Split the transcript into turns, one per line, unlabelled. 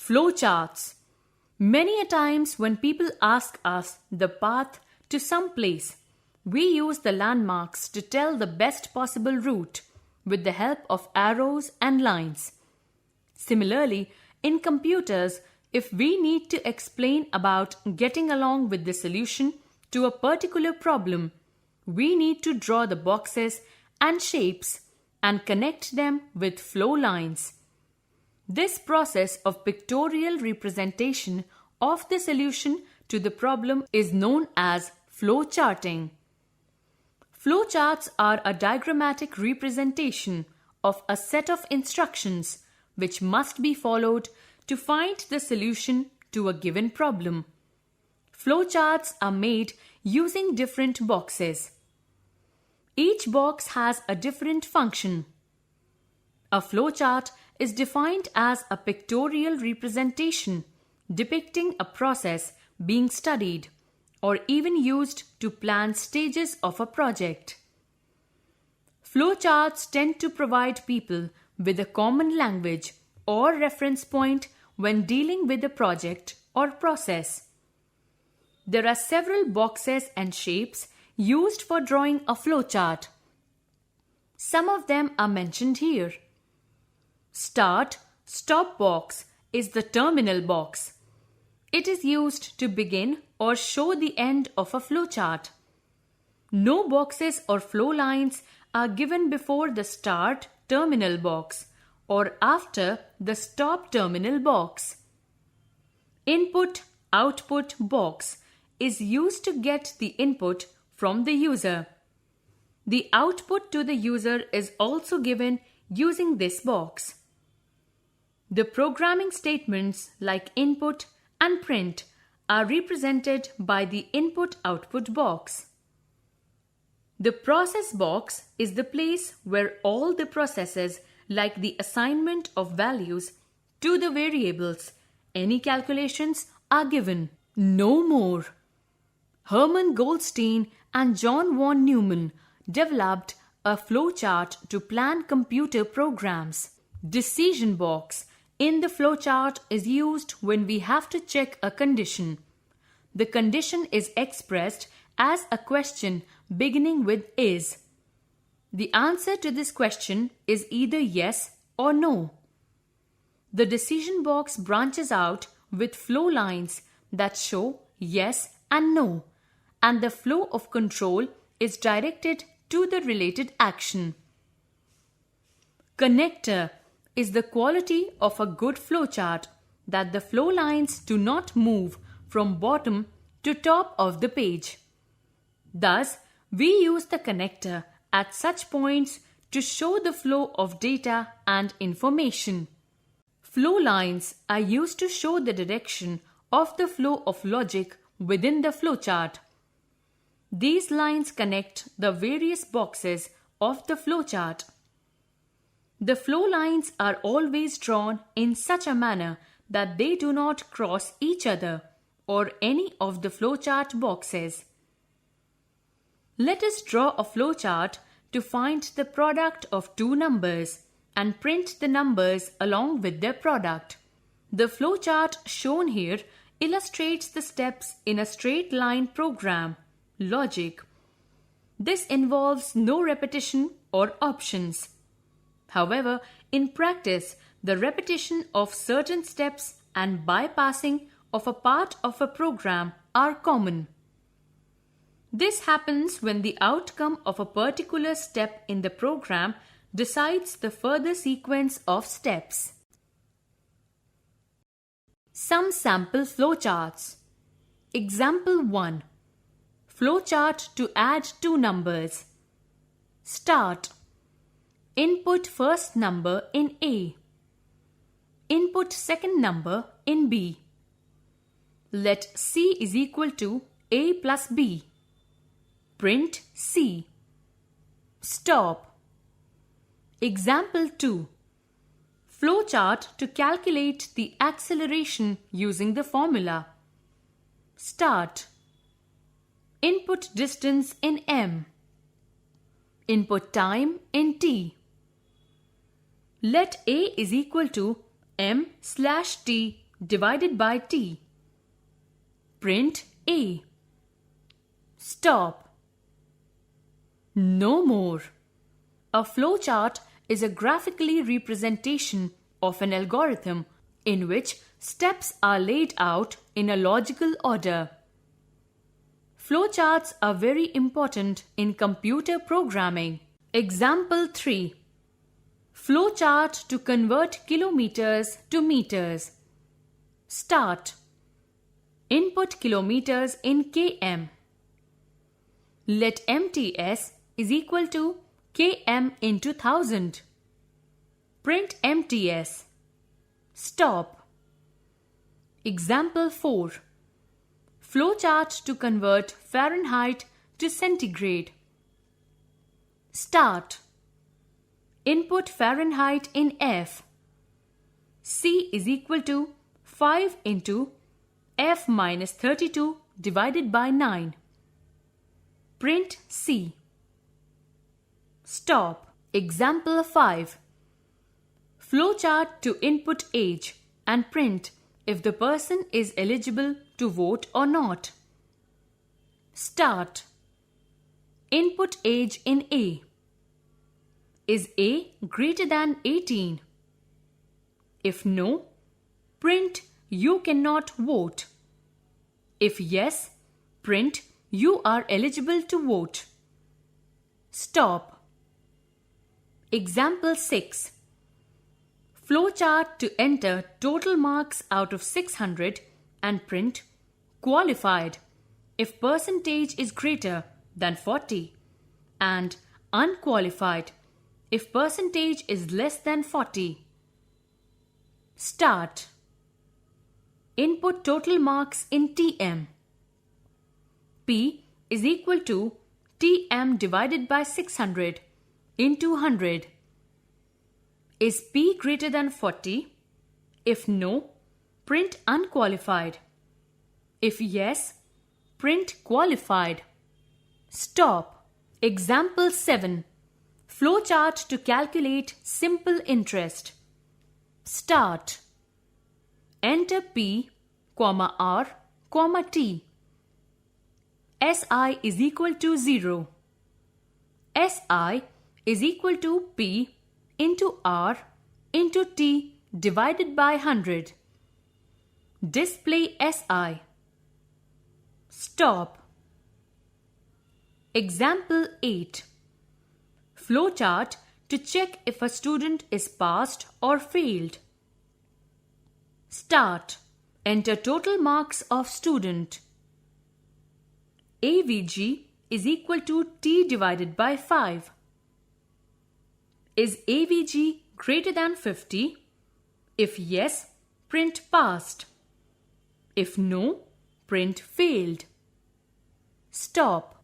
Flowcharts. Many a times when people ask us the path to some place, we use the landmarks to tell the best possible route with the help of arrows and lines. Similarly, in computers, if we need to explain about getting along with the solution to a particular problem, we need to draw the boxes and shapes and connect them with flow lines. This process of pictorial representation of the solution to the problem is known as flow charting. Flowcharts are a diagrammatic representation of a set of instructions which must be followed to find the solution to a given problem. Flowcharts are made using different boxes. Each box has a different function. A flowchart is defined as a pictorial representation depicting a process being studied or even used to plan stages of a project. Flowcharts tend to provide people with a common language or reference point when dealing with a project or process. There are several boxes and shapes used for drawing a flowchart. Some of them are mentioned here. Stop box is the terminal box. It is used to begin or show the end of a flowchart. No boxes or flow lines are given before the start terminal box or after the stop terminal box. Input-output box is used to get the input from the user. The output to the user is also given using this box. The programming statements like input and print are represented by the input-output box. The process box is the place where all the processes like the assignment of values to the variables, any calculations are given. No more. Hermann Goldstine and John von Neumann developed a flowchart to plan computer programs. Decision box in the flowchart is used when we have to check a condition. The condition is expressed as a question beginning with is. The answer to this question is either yes or no. The decision box branches out with flow lines that show yes and no, and the flow of control is directed to the related action. Connector is the quality of a good flowchart that the flow lines do not move from bottom to top of the page. Thus, we use the connector at such points to show the flow of data and information. Flow lines are used to show the direction of the flow of logic within the flowchart. These lines connect the various boxes of the flowchart. The flow lines are always drawn in such a manner that they do not cross each other or any of the flowchart boxes. Let us draw a flowchart to find the product of two numbers and print the numbers along with their product. The flowchart shown here illustrates the steps in a straight line program, logic. This involves no repetition or options. However, in practice, the repetition of certain steps and bypassing of a part of a program are common. This happens when the outcome of a particular step in the program decides the further sequence of steps. Some sample flowcharts. Example 1. Flowchart to add two numbers. Start. Input first number in A. Input second number in B. Let C is equal to A plus B. Print C. Stop. Example 2. Flowchart to calculate the acceleration using the formula. Start. Input distance in m. Input time in t. Let A is equal to m/t divided by T. Print A. Stop. No more. A flowchart is a graphically representation of an algorithm in which steps are laid out in a logical order. Flowcharts are very important in computer programming. Example 3. Flowchart to convert kilometers to meters. Start. Input kilometers in km. Let MTS is equal to km into 1000. Print MTS. Stop. Example 4. Flowchart to convert Fahrenheit to centigrade. Start. Input Fahrenheit in F. C is equal to 5 into F minus 32 divided by 9. Print C. Stop. Example 5. Flowchart to input age and print if the person is eligible to vote or not. Start. Input age in A. Is A greater than 18? If no, print you cannot vote. If yes, print you are eligible to vote. Stop. Example 6. Flowchart to enter total marks out of 600 and print qualified if percentage is greater than 40 and unqualified if percentage is less than 40. Start. Input total marks in TM. P is equal to TM divided by 600 into 100. Is P greater than 40? If no, print unqualified. If yes, print qualified. Stop. Example 7. Flowchart to calculate simple interest. Start. Enter P, R, T. SI is equal to 0. SI is equal to P into R into T divided by 100. Display SI. Stop. Example 8. Flowchart to check if a student is passed or failed. Start. Enter total marks of student. AVG is equal to T divided by 5. Is AVG greater than 50? If yes, print passed. If no, print failed. Stop.